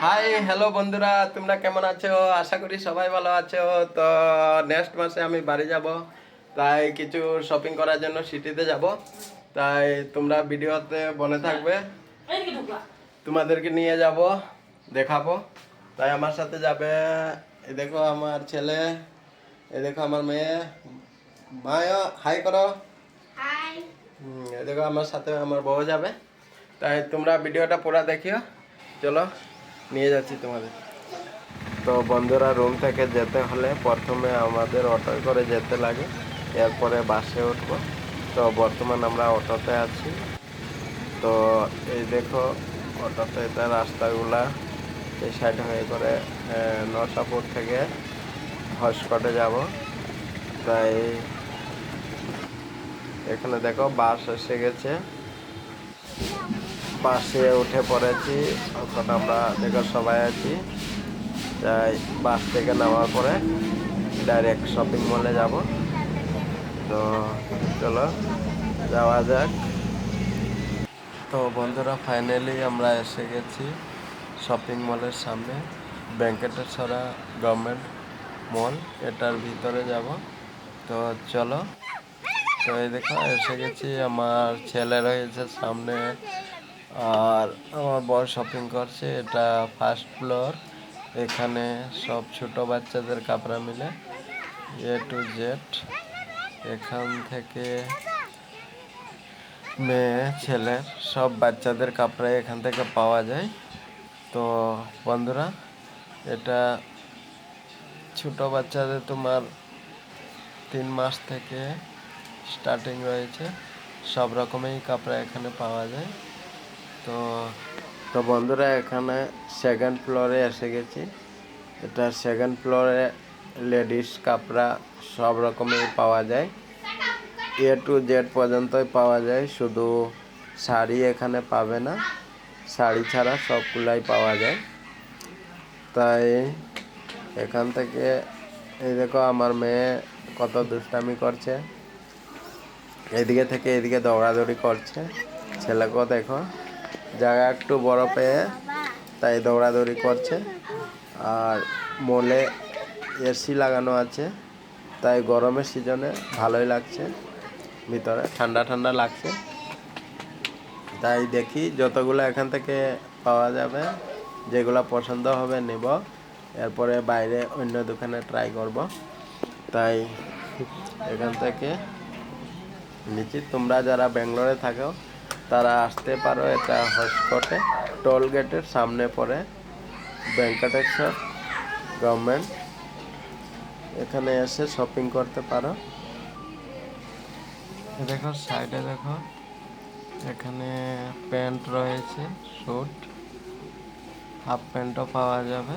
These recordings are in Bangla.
হাই হ্যালো বন্ধুরা, তোমরা কেমন আছো? আশা করি সবাই ভালো আছো। তো নেক্সট মাসে আমি বাড়ি যাব, তাই কিছু শপিং করার জন্য সিটিতে যাব। তাই তোমরা ভিডিওতে বনে থাকবে, তোমাদেরকে নিয়ে যাব, দেখাবো। তাই আমার সাথে যাবে, এই দেখো আমার ছেলে, এই দেখো আমার মেয়ে। মায়া হাই করো। হাই। এই দেখো আমার সাথে আমার বউ যাবে। তাই তোমরা ভিডিওটা পুরো দেখিও। চলো নিয়ে যাচ্ছি তোমাদের। তো বন্ধুরা, রুম থেকে যেতে হলে প্রথমে আমাদের অটোয় করে যেতে লাগে, এরপরে বাসে উঠবো। তো বর্তমান আমরা অটোতে আছি। তো এই দেখো অটোতে এটা রাস্তাগুলা এই সাইড হয়ে করে নরসাপুর থেকে হসকটে যাব। তাই এখানে দেখো বাস এসে গেছে, বাসে উঠে পড়েছি। এখন আমরা দেখো সবাই আছি। তাই বাস থেকে নামার পরে ডাইরেক্ট শপিং মলে যাব। তো চলো যাওয়া যাক। তো বন্ধুরা, ফাইনালি আমরা এসে গেছি শপিং মলের সামনে, ভেঙ্কটেশ্বরা গভর্নমেন্ট মল। এটার ভিতরে যাব। তো চলো। তো এই দেখো এসে গেছি, আমার ছেলে রয়েছে সামনে আর আমার বড় শপিং করছে। এটা ফার্স্ট ফ্লোর, এখানে সব ছোট বাচ্চাদের কাপড়া মিলে এ টু জেড। এখান থেকে মেয়ে ছেলের সব বাচ্চাদের কাপড়া এখান থেকে পাওয়া যায়। তো বন্ধুরা, এটা ছোট বাচ্চাদের তোমার 3 মাস থেকে স্টার্টিং রয়েছে, সব রকমেরই কাপড়া এখানে পাওয়া যায়। তো তো বন্ধুরা, এখানে সেকেন্ড ফ্লোরে এসে গেছি। এটা সেকেন্ড ফ্লোরে লেডিস কাপড়া সব রকমের পাওয়া যায়, এ টু জেড পর্যন্তই পাওয়া যায়। শুধু শাড়ি এখানে পাবে না, শাড়ি ছাড়া সবগুলাই পাওয়া যায়। তাই এখান থেকে এই দেখো আমার মেয়ে কত দুষ্টামি করছে, এদিকে থেকে এদিকে দৌড়াদৌড়ি করছে। ছেলেকেও দেখো জায়গা একটু বড় পেয়ে তাই দৌড়াদৌড়ি করছে। আর মলে এসি লাগানো আছে, তাই গরমের সিজনে ভালোই লাগছে, ভিতরে ঠান্ডা ঠান্ডা লাগছে। তাই দেখি যতগুলো এখান থেকে পাওয়া যাবে, যেগুলো পছন্দ হবে নেব, এরপরে বাইরে অন্য দোকানে ট্রাই করব। তাই এখান থেকে নিচ্ছি। তোমরা যারা ব্যাঙ্গালোরে থাকো তারা আসতে পারো, এটা হসকটে টোল গেটের সামনে পড়ে ভেঙ্কটেশ্বর গভর্নমেন্ট। এখানে এসে শপিং করতে পারো। দেখো সাইডে দেখো এখানে প্যান্ট রয়েছে, স্যুট, হাফ প্যান্টও পাওয়া যাবে।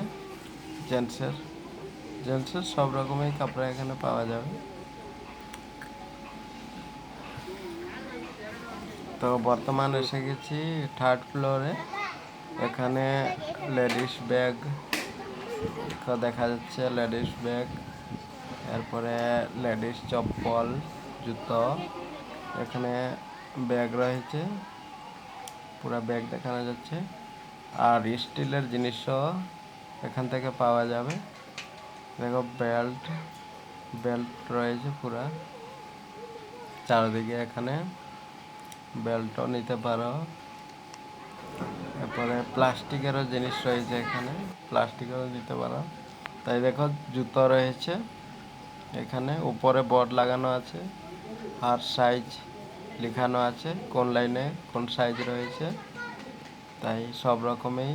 জেন্টসের সব রকমের কাপড় এখানে পাওয়া যাবে। তো বর্তমান এসে গেছি থার্ড ফ্লোরে। এখানে লেডিস ব্যাগ দেখা যাচ্ছে, লেডিস ব্যাগ, এরপরে লেডিস চপ্পল, জুতো, এখানে ব্যাগ রয়েছে, পুরো ব্যাগ দেখানো যাচ্ছে। আর স্টিলের জিনিসও এখান থেকে পাওয়া যাবে। দেখো বেল্ট রয়েছে পুরা চারদিকে, এখানে বেল্টও নিতে পারো। এরপরে প্লাস্টিকেরও জিনিস রয়েছে, এখানে প্লাস্টিকেরও নিতে পারো। তাই দেখো জুতো রয়েছে, এখানে উপরে বোর্ড লাগানো আছে আর সাইজ লেখানো আছে, কোন লাইনে কোন সাইজ রয়েছে। তাই সব রকমেই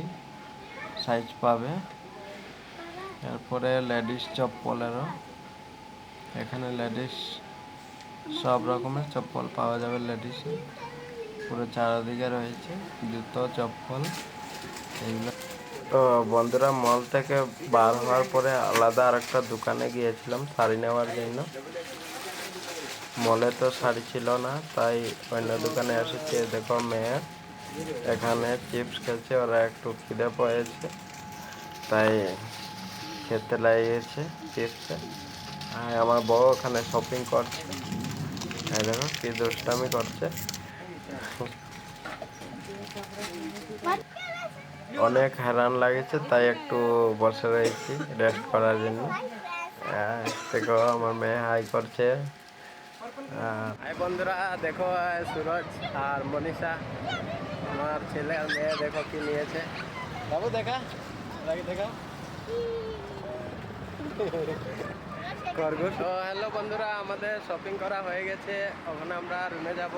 সাইজ পাবে। এরপরে লেডিস চপ্পলেরও, এখানে লেডিস সব রকমের চপ্পল পাওয়া যাবে লেডিসে, পুরো চারদিকে রয়েছে জুতো চপ্পল এইগুলো। তো বন্ধুরা, মল থেকে বার হওয়ার পরে আলাদা আরেকটা দোকানে গিয়েছিলাম শাড়ি নেওয়ার জন্য। মলে তো শাড়ি ছিল না, তাই অন্য দোকানে এসেছি। দেখো মেয়ে এখানে চিপস খেয়েছে, ওরা একটু খিদে পেয়েছে তাই খেতে লাগিয়েছে চিপস। আর আমার বউ ওখানে শপিং করছে, দেখো কি দুষ্টামি করছে। অনেক হ্যারান লাগেছে, তাই একটু বসে রয়েছি রেস্ট করার জন্য। দেখো আমার মেয়ে হাই করছে। হাই বন্ধুরা, দেখো সুরজ আর মনীষা, আমার ছেলে আর মেয়ে, দেখো কি নিয়েছে। বাবু দেখা দেখা খরগোশ। তো হ্যালো বন্ধুরা, আমাদের শপিং করা হয়ে গেছে। ওখানে আমরা রুমে যাব,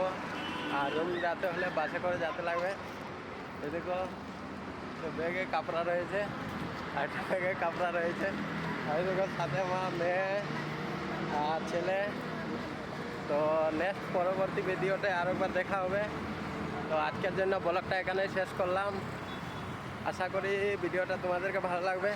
আর রুম যেতে হলে বাসে করে যেতে লাগবে। দেখো ব্যাগে কাপড়া রয়েছে, একটা ব্যাগে কাপড়া রয়েছে। আর দেখো সাথে আমার মেয়ে আর ছেলে। তো নেক্সট পরবর্তী ভিডিওতে আরও একবার দেখা হবে। তো আজকের জন্য ব্লগটা এখানেই শেষ করলাম। আশা করি ভিডিওটা তোমাদেরকে ভালো লাগবে।